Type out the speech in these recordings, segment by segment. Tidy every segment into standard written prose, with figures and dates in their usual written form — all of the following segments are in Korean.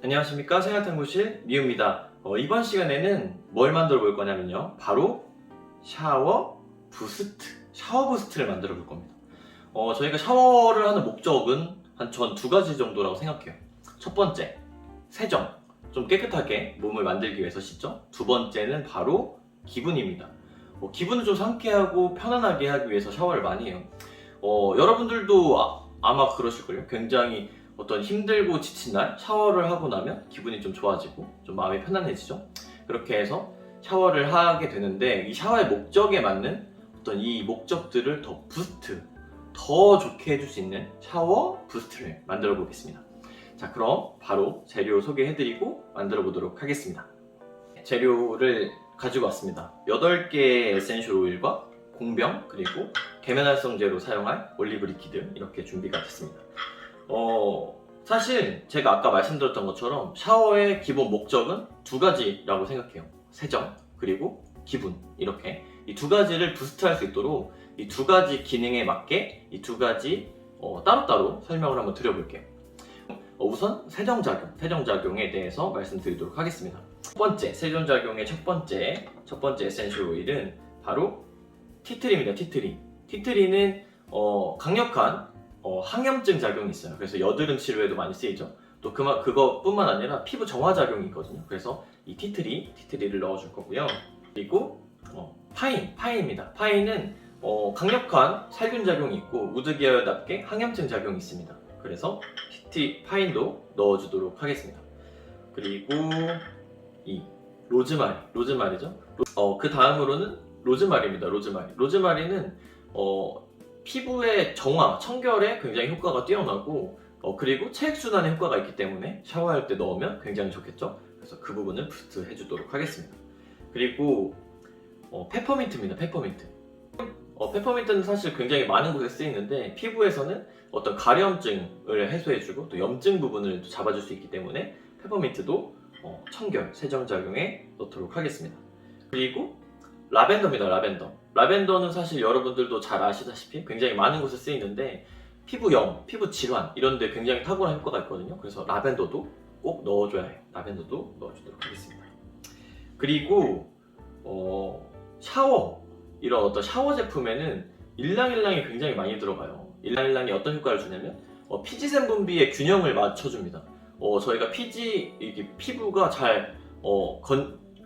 안녕하십니까, 생활탐구실 미우입니다. 이번 시간에는 뭘 만들어 볼 거냐면요, 바로 샤워 부스트를 만들어 볼 겁니다. 저희가 샤워를 하는 목적은 전 두 가지 정도라고 생각해요. 첫 번째, 세정, 좀 깨끗하게 몸을 만들기 위해서 씻죠. 두 번째는 바로 기분입니다. 기분을 좀 상쾌하고 편안하게 하기 위해서 샤워를 많이 해요. 여러분들도 아마 그러실걸요. 굉장히 어떤 힘들고 지친 날 샤워를 하고 나면 기분이 좀 좋아지고 좀 마음이 편안해지죠. 그렇게 해서 샤워를 하게 되는데, 이 샤워의 목적에 맞는 어떤 이 목적들을 더 좋게 해줄 수 있는 샤워 부스트를 만들어 보겠습니다. 자, 그럼 바로 재료 소개해드리고 만들어 보도록 하겠습니다. 재료를 가지고 왔습니다. 8개의 에센셜 오일과 공병, 그리고 계면활성제로 사용할 올리브 리퀴드, 이렇게 준비가 됐습니다. 사실 제가 아까 말씀드렸던 것처럼 샤워의 기본 목적은 두 가지라고 생각해요. 세정, 그리고 기분. 이렇게 이 두 가지를 부스트할 수 있도록 이 두 가지 기능에 맞게 이 두 가지 따로따로 설명을 한번 드려볼게요. 우선 세정작용에 대해서 말씀드리도록 하겠습니다. 첫 번째, 세정작용의 첫 번째 에센셜 오일은 바로 티트리입니다. 티트리는 강력한 항염증 작용이 있어요. 그래서 여드름 치료에도 많이 쓰이죠. 또 그것뿐만 아니라 피부 정화 작용이 있거든요. 그래서 이 티트리를 넣어줄 거고요. 그리고 파인입니다. 파인은 강력한 살균 작용이 있고 우드 계열답게 항염증 작용이 있습니다. 그래서 파인도 넣어주도록 하겠습니다. 그리고 이 로즈마리죠. 그 다음으로는 로즈마리입니다. 로즈마리는 피부의 정화, 청결에 굉장히 효과가 뛰어나고 그리고 체액순환에 효과가 있기 때문에 샤워할 때 넣으면 굉장히 좋겠죠. 그래서 그 부분을 부스트 해주도록 하겠습니다. 그리고 페퍼민트입니다. 페퍼민트는 사실 굉장히 많은 곳에 쓰이는데 피부에서는 어떤 가려움증을 해소해주고 또 염증 부분을 잡아줄 수 있기 때문에 페퍼민트도 청결, 세정작용에 넣도록 하겠습니다. 그리고 라벤더입니다. 라벤더는 사실 여러분들도 잘 아시다시피 굉장히 많은 곳에 쓰이는데 피부염, 피부 질환 이런 데 굉장히 탁월한 효과가 있거든요. 그래서 라벤더도 꼭 넣어줘야 해요. 라벤더도 넣어주도록 하겠습니다. 그리고 이런 어떤 샤워 제품에는 일랑일랑이 굉장히 많이 들어가요. 일랑일랑이 어떤 효과를 주냐면 피지샘 분비의 균형을 맞춰줍니다. 저희가 피부가 잘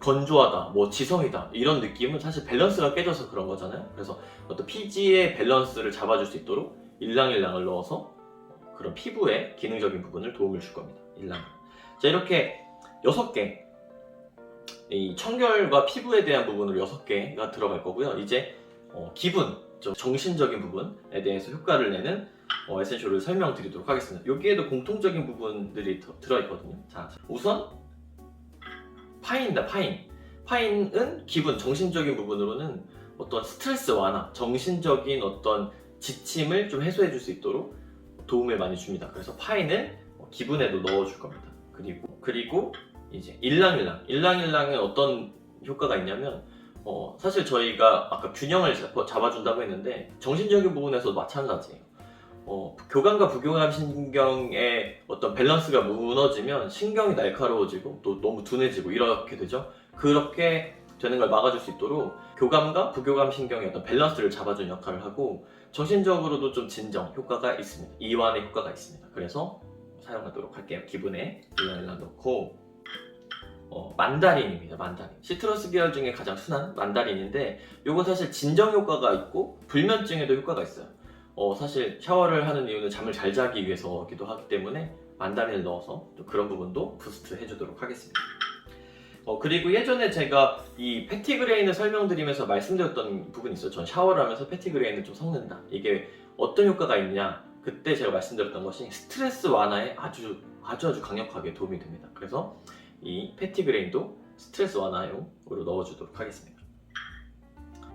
건조하다, 지성이다 이런 느낌은 사실 밸런스가 깨져서 그런 거잖아요. 그래서 어떤 피지의 밸런스를 잡아줄 수 있도록 일랑일랑을 넣어서 그런 피부의 기능적인 부분을 도움을 줄 겁니다. 자, 이렇게 6개, 이 청결과 피부에 대한 부분으로 6개가 들어갈 거고요. 이제 기분, 정신적인 부분에 대해서 효과를 내는 에센셜을 설명드리도록 하겠습니다. 여기에도 공통적인 부분들이 들어있거든요. 자, 우선 파인입니다. 파인은 기분, 정신적인 부분으로는 어떤 스트레스 완화, 정신적인 어떤 지침을 좀 해소해 줄 수 있도록 도움을 많이 줍니다. 그래서 파인을 기분에도 넣어줄 겁니다. 그리고 이제 일랑일랑은 어떤 효과가 있냐면 사실 저희가 아까 균형을 잡아준다고 했는데 정신적인 부분에서도 마찬가지예요. 교감과 부교감 신경의 어떤 밸런스가 무너지면 신경이 날카로워지고 또 너무 둔해지고 이렇게 되죠. 그렇게 되는 걸 막아줄 수 있도록 교감과 부교감 신경의 어떤 밸런스를 잡아주는 역할을 하고 정신적으로도 좀 진정 효과가 있습니다. 이완의 효과가 있습니다. 그래서 사용하도록 할게요. 기분에 일랑일랑 넣고 만다린입니다. 시트러스 계열 중에 가장 순한 만다린인데 이건 사실 진정 효과가 있고 불면증에도 효과가 있어요. 사실 샤워를 하는 이유는 잠을 잘 자기 위해서기도 하기 때문에 만다린을 넣어서 또 그런 부분도 부스트 해주도록 하겠습니다. 그리고 예전에 제가 이 패티그레인을 설명드리면서 말씀드렸던 부분이 있어요. 전 샤워를 하면서 패티그레인을 좀 섞는다. 이게 어떤 효과가 있냐? 그때 제가 말씀드렸던 것이 스트레스 완화에 아주 강력하게 도움이 됩니다. 그래서 이 패티그레인도 스트레스 완화용으로 넣어주도록 하겠습니다.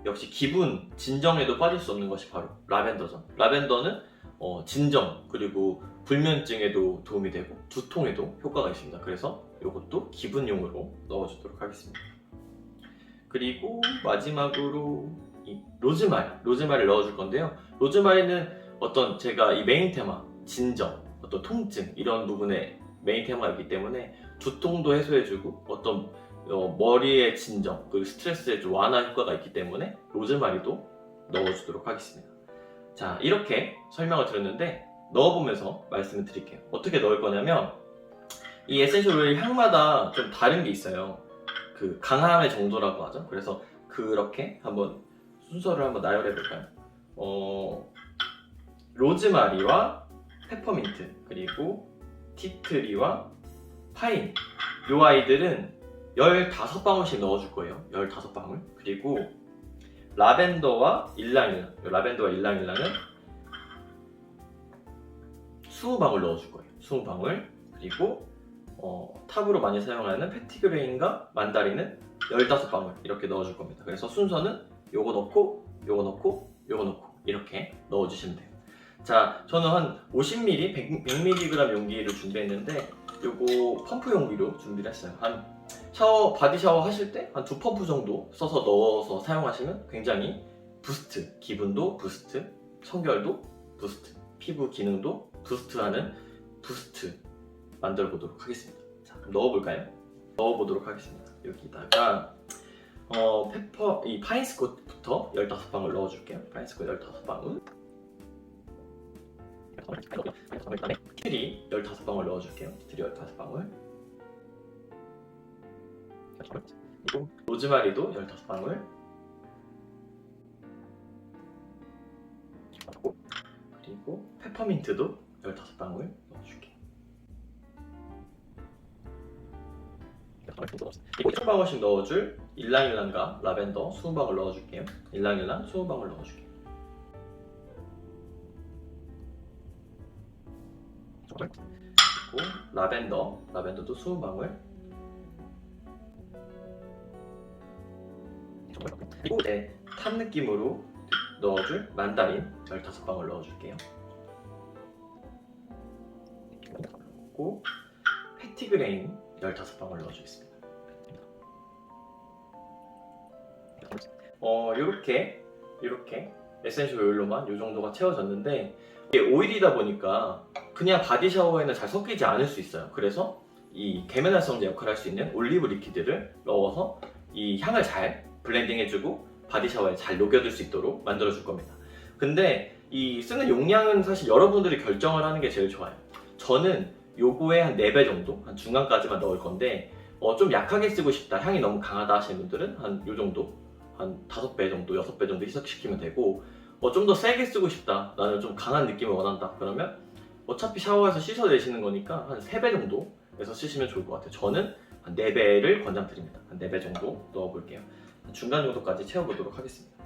역시 기분, 진정에도 빠질 수 없는 것이 바로 라벤더죠. 라벤더는 진정, 그리고 불면증에도 도움이 되고 두통에도 효과가 있습니다. 그래서 이것도 기분용으로 넣어주도록 하겠습니다. 그리고 마지막으로 이 로즈마리를 넣어줄 건데요. 로즈마리는 제가 이 메인 테마, 진정, 어떤 통증 이런 부분에 메인 테마가 있기 때문에 두통도 해소해주고 어떤 머리의 진정, 그 스트레스의 좀 완화 효과가 있기 때문에 로즈마리도 넣어주도록 하겠습니다. 자, 이렇게 설명을 드렸는데 넣어보면서 말씀을 드릴게요. 어떻게 넣을 거냐면 이 에센셜 오일 향마다 좀 다른 게 있어요. 그 강함의 정도라고 하죠. 그래서 그렇게 한번 순서를 한번 나열해 볼까요? 로즈마리와 페퍼민트, 그리고 티트리와 파인, 요 아이들은 15방울씩 넣어줄 거예요. 15방울. 그리고 라벤더와 일랑일랑, 라벤더와 일랑일랑은 20방울 넣어줄 거예요. 20방울. 그리고 탑으로 많이 사용하는 패티그레인과 만다린은 15방울 이렇게 넣어줄 겁니다. 그래서 순서는 요거 넣고 요거 넣고 요거 넣고 이렇게 넣어주시면 돼요. 자, 저는 한 50ml, 100mg 용기를 준비했는데 요거 펌프 용기로 준비를 했어요. 한 바디 샤워 하실 때 한 2펌프 정도 써서 넣어서 사용하시면 굉장히 부스트, 기분도 부스트, 청결도 부스트, 피부 기능도 부스트하는 부스트 만들어 보도록 하겠습니다. 자, 그럼 넣어볼까요? 넣어보도록 하겠습니다. 여기다가 이 파인스콧부터 15방울 넣어줄게요. 파인스콧 15방울. 그다음에 티트리 15방울 넣어줄게요. 티트리 15방울. 그리고 로즈마리도 15방울. 그리고 페퍼민트도 15방울 넣어줄게요. 그리고 1방울씩 넣어줄 일랑일랑과 라벤더 20방울 넣어줄게요. 일랑일랑 20방울 넣어줄게요. 그리고 라벤더도 20방울. 그리고 탑 느낌으로 넣어줄 만다린 15방울 넣어줄게요. 그리고 패티그레인 15방울 넣어주겠습니다. 이렇게 에센셜 오일로만 이 정도가 채워졌는데 이게 오일이다 보니까 그냥 바디 샤워에는 잘 섞이지 않을 수 있어요. 그래서 이 계면활성제 역할을 할 수 있는 올리브 리퀴드를 넣어서 이 향을 잘 블렌딩 해주고 바디 샤워에 잘 녹여줄 수 있도록 만들어줄 겁니다. 근데 이 쓰는 용량은 사실 여러분들이 결정을 하는 게 제일 좋아요. 저는 요거에 한 4배 정도, 한 중간까지만 넣을 건데 좀 약하게 쓰고 싶다, 향이 너무 강하다 하시는 분들은 한 요 정도, 한 5배 정도, 6배 정도 희석시키면 되고 좀 더 세게 쓰고 싶다, 나는 좀 강한 느낌을 원한다, 그러면 어차피 샤워해서 씻어내시는 거니까 한 3배 정도에서 쓰시면 좋을 것 같아요. 저는 한 4배를 권장드립니다. 한 4배 정도 넣어볼게요. 중간 정도까지 채워보도록 하겠습니다.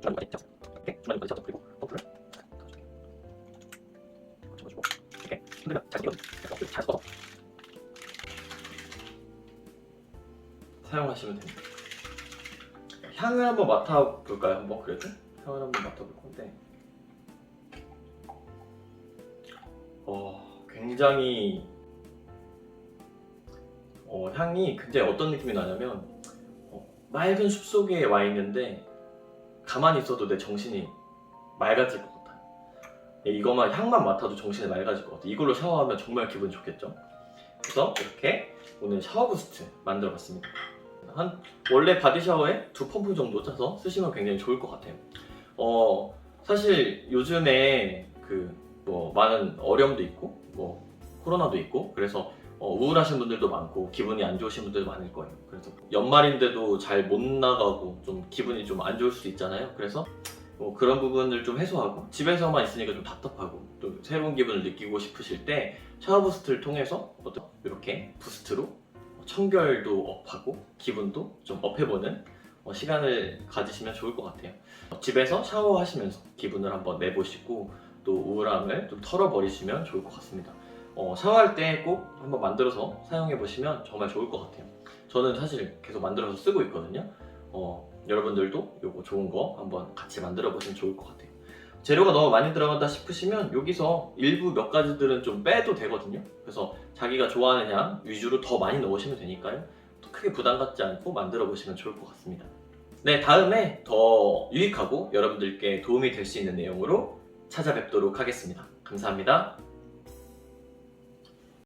중간까지 채워서 그리고 펌프를 잡아주고 이렇게 흔들면 잘 섞여요. 잘 섞어서 사용하시면 됩니다. 향을 한번 맡아볼까요? 한번 그래도? 향을 한번 맡아볼 건데 굉장히 향이 굉장히 어떤 느낌이 나냐면 맑은 숲속에 와 있는데 가만히 있어도 내 정신이 맑아질 것 같아요. 이거만 향만 맡아도 정신이 맑아질 것 같아요. 이걸로 샤워하면 정말 기분이 좋겠죠. 그래서 이렇게 오늘 샤워 부스트 만들어 봤습니다. 원래 바디 샤워에 2펌프 정도 짜서 쓰시면 굉장히 좋을 것 같아요. 사실 요즘에 많은 어려움도 있고 코로나도 있고 그래서 우울하신 분들도 많고 기분이 안 좋으신 분들도 많을 거예요. 그래서 연말인데도 잘 못 나가고 좀 기분이 좀 안 좋을 수도 있잖아요. 그래서 그런 부분을 좀 해소하고 집에서만 있으니까 좀 답답하고 또 새로운 기분을 느끼고 싶으실 때 샤워 부스트를 통해서 이렇게 부스트로 청결도 업하고 기분도 좀 업해보는 시간을 가지시면 좋을 것 같아요. 집에서 샤워하시면서 기분을 한번 내보시고 또 우울함을 좀 털어버리시면 좋을 것 같습니다. 샤워할 때 꼭 한번 만들어서 사용해 보시면 정말 좋을 것 같아요. 저는 사실 계속 만들어서 쓰고 있거든요. 여러분들도 요거 좋은 거 한번 같이 만들어 보시면 좋을 것 같아요. 재료가 너무 많이 들어간다 싶으시면 여기서 일부 몇 가지들은 좀 빼도 되거든요. 그래서 자기가 좋아하는 향 위주로 더 많이 넣으시면 되니까요. 또 크게 부담 갖지 않고 만들어 보시면 좋을 것 같습니다. 네, 다음에 더 유익하고 여러분들께 도움이 될 수 있는 내용으로 찾아뵙도록 하겠습니다. 감사합니다.